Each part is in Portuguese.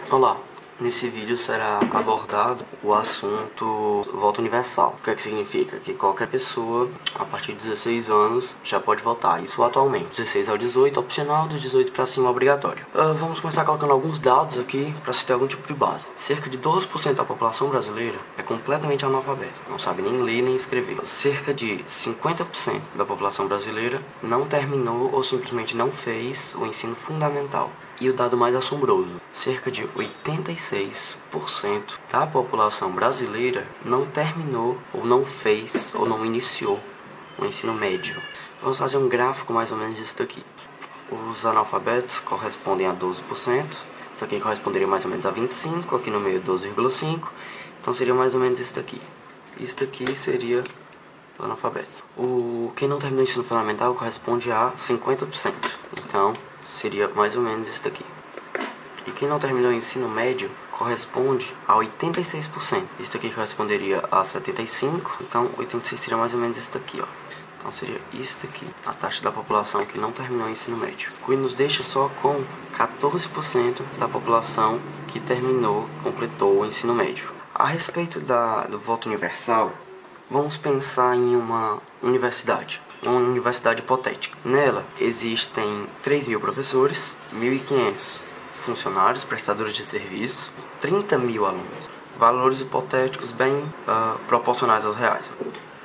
Olá, nesse vídeo será abordado o assunto voto universal. O que é que significa? Que qualquer pessoa, a partir de 16 anos, já pode votar. Isso atualmente. 16 ao 18, opcional, dos 18 para cima, obrigatório. Vamos começar colocando alguns dados aqui para se ter algum tipo de base. Cerca de 12% da população brasileira é completamente analfabeta. Não sabe nem ler nem escrever. Cerca de 50% da população brasileira não terminou ou simplesmente não fez o ensino fundamental. E o dado mais assombroso, cerca de 86% da população brasileira não terminou ou não fez ou não iniciou o ensino médio. Vamos fazer um gráfico mais ou menos disso daqui. Os analfabetos correspondem a 12%, isso aqui corresponderia mais ou menos a 25%, aqui no meio 12,5%, então seria mais ou menos isso daqui. Isso daqui seria os analfabetos. Quem não terminou o ensino fundamental corresponde a 50%, então seria mais ou menos isso daqui. E quem não terminou o ensino médio corresponde a 86%. Isso aqui corresponderia a 75%, então 86% seria mais ou menos isso daqui, ó. Então seria isso daqui, a taxa da população que não terminou o ensino médio. O que nos deixa só com 14% da população que completou o ensino médio. A respeito do voto universal, vamos pensar em uma universidade hipotética. Nela existem 3.000 professores, 1.500 funcionários, prestadores de serviço, 30.000 alunos. Valores hipotéticos bem proporcionais aos reais.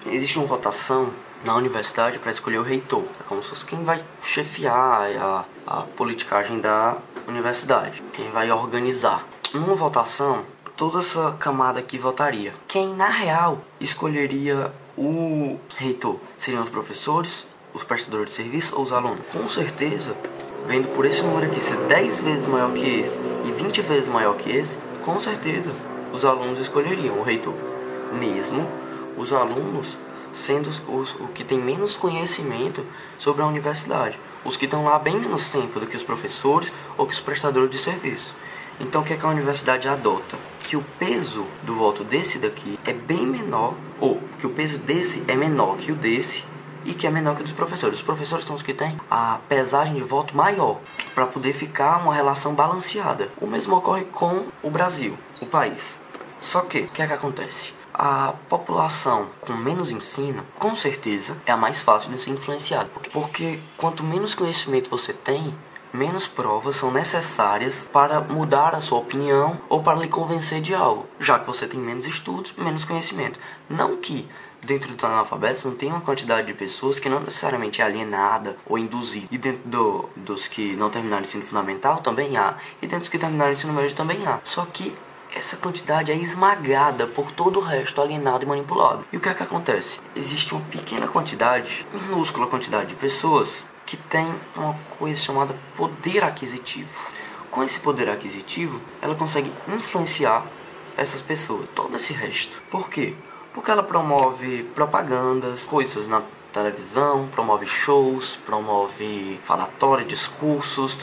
Existe uma votação na universidade para escolher o reitor. É como se fosse quem vai chefiar a politicagem da universidade, quem vai organizar. Numa votação, toda essa camada aqui votaria. Quem, na real, escolheria o reitor? Seriam os professores, os prestadores de serviço ou os alunos? Com certeza, vendo por esse número aqui ser 10 vezes maior que esse e 20 vezes maior que esse, com certeza os alunos escolheriam o reitor. Mesmo os alunos sendo os que têm menos conhecimento sobre a universidade. Os que estão lá bem menos tempo do que os professores ou que os prestadores de serviço. Então o que é que a universidade adota? Que o peso do voto desse daqui é bem menor, ou que o peso desse é menor que o desse e que é menor que o dos professores. Os professores são os que têm a pesagem de voto maior, para poder ficar uma relação balanceada. O mesmo ocorre com o Brasil, o país. Só que, o que é que acontece? A população com menos ensino, com certeza, é a mais fácil de ser influenciada. Porque quanto menos conhecimento você tem, menos provas são necessárias para mudar a sua opinião ou para lhe convencer de algo, já que você tem menos estudos, menos conhecimento. Não que dentro dos analfabetos não tem uma quantidade de pessoas que não necessariamente é alienada ou induzida. E dentro dos que não terminaram o ensino fundamental também há. E dentro dos que terminaram o ensino médio também há. Só que essa quantidade é esmagada por todo o resto alienado e manipulado. E o que é que acontece? Existe uma pequena quantidade, minúscula quantidade de pessoas que tem uma coisa chamada poder aquisitivo. Com esse poder aquisitivo, ela consegue influenciar essas pessoas, todo esse resto. Por quê? Porque ela promove propagandas, coisas na televisão, promove shows, promove falatórios, discursos,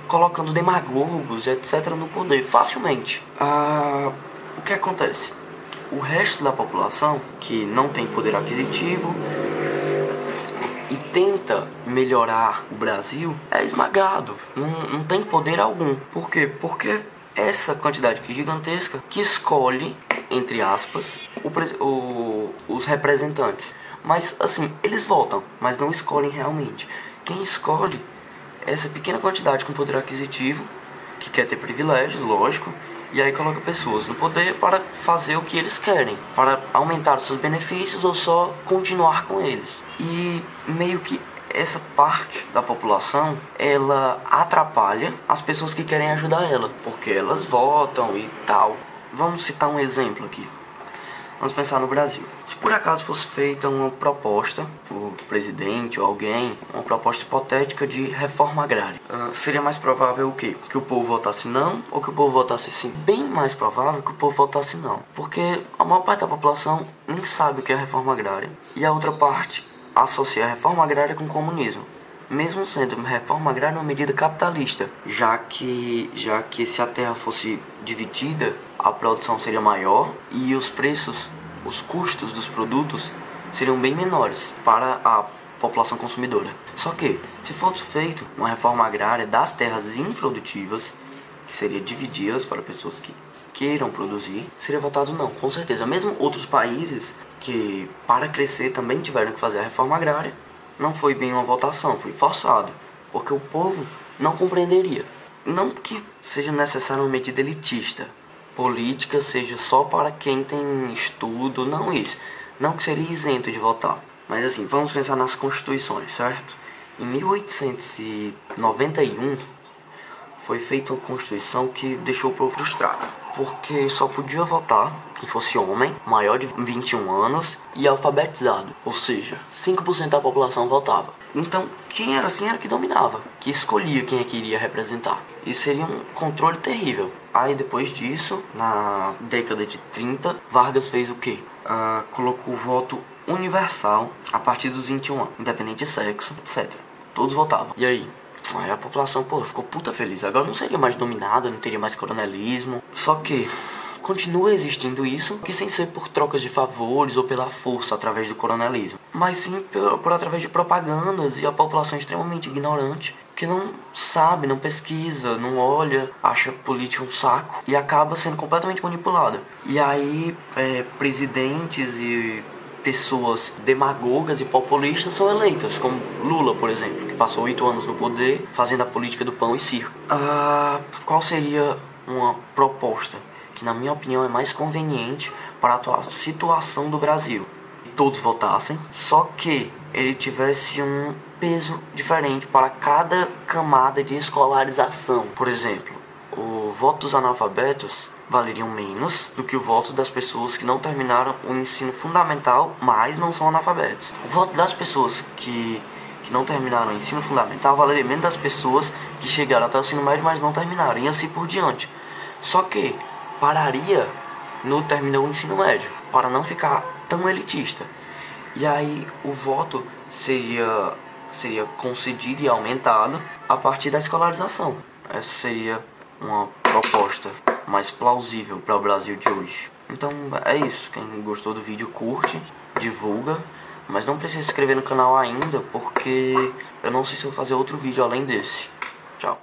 colocando demagogos, etc. no poder, facilmente. O que acontece? O resto da população, que não tem poder aquisitivo e tenta melhorar o Brasil, é esmagado, não tem poder algum. Por quê? Porque essa quantidade gigantesca que escolhe, entre aspas, os representantes. Mas assim, eles votam, mas não escolhem realmente. Quem escolhe é essa pequena quantidade com poder aquisitivo, que quer ter privilégios, lógico, e aí coloca pessoas no poder para fazer o que eles querem, para aumentar os seus benefícios ou só continuar com eles. E meio que essa parte da população, ela atrapalha as pessoas que querem ajudar ela, porque elas votam e tal. Vamos citar um exemplo aqui. Vamos pensar no Brasil. Se por acaso fosse feita uma proposta por presidente ou alguém, uma proposta hipotética de reforma agrária, seria mais provável o quê? Que o povo votasse não ou que o povo votasse sim? Bem mais provável que o povo votasse não, porque a maior parte da população nem sabe o que é reforma agrária e a outra parte associa a reforma agrária com o comunismo, mesmo sendo reforma agrária uma medida capitalista, já que se a terra fosse dividida, a produção seria maior e os preços, os custos dos produtos seriam bem menores para a população consumidora. Só que, se fosse feito uma reforma agrária das terras improdutivas, seria dividi-las para pessoas que queiram produzir, seria votado não, com certeza. Mesmo outros países que, para crescer, também tiveram que fazer a reforma agrária, não foi bem uma votação, foi forçado, porque o povo não compreenderia. Não que seja necessariamente elitista, política seja só para quem tem estudo, não isso. Não que seria isento de votar. Mas assim, vamos pensar nas constituições, certo? Em 1891 foi feita uma constituição que deixou o povo frustrado, porque só podia votar quem fosse homem, maior de 21 anos e alfabetizado, ou seja, 5% da população votava. Então, quem era assim era que dominava, que escolhia quem é que iria representar. E seria um controle terrível. Aí depois disso, na década de 30, Vargas fez o quê? Colocou o voto universal a partir dos 21 anos, independente de sexo, etc. Todos votavam. E aí a população, ficou puta feliz. Agora não seria mais dominada, não teria mais coronelismo. Só que continua existindo isso, que sem ser por trocas de favores ou pela força através do coronelismo, mas sim por através de propagandas, e a população extremamente ignorante, que não sabe, não pesquisa, não olha, acha política um saco e acaba sendo completamente manipulada. E aí presidentes e pessoas demagogas e populistas são eleitas, como Lula, por exemplo, que passou 8 anos no poder fazendo a política do pão e circo. Qual seria uma proposta que, na minha opinião, é mais conveniente para a atual situação do Brasil? Todos votassem, só que ele tivesse um peso diferente para cada camada de escolarização. Por exemplo, o voto dos analfabetos valeriam menos do que o voto das pessoas que não terminaram o ensino fundamental, mas não são analfabetos. O voto das pessoas que não terminaram o ensino fundamental valeria menos das pessoas que chegaram até o ensino médio, mas não terminaram, e assim por diante. Só que pararia no terminou o ensino médio, para não ficar tão elitista. E aí o voto seria concedido e aumentado a partir da escolarização. Essa seria uma proposta mais plausível para o Brasil de hoje. Então é isso. Quem gostou do vídeo, curte, divulga, mas não precisa se inscrever no canal ainda, porque eu não sei se eu vou fazer outro vídeo além desse. Tchau.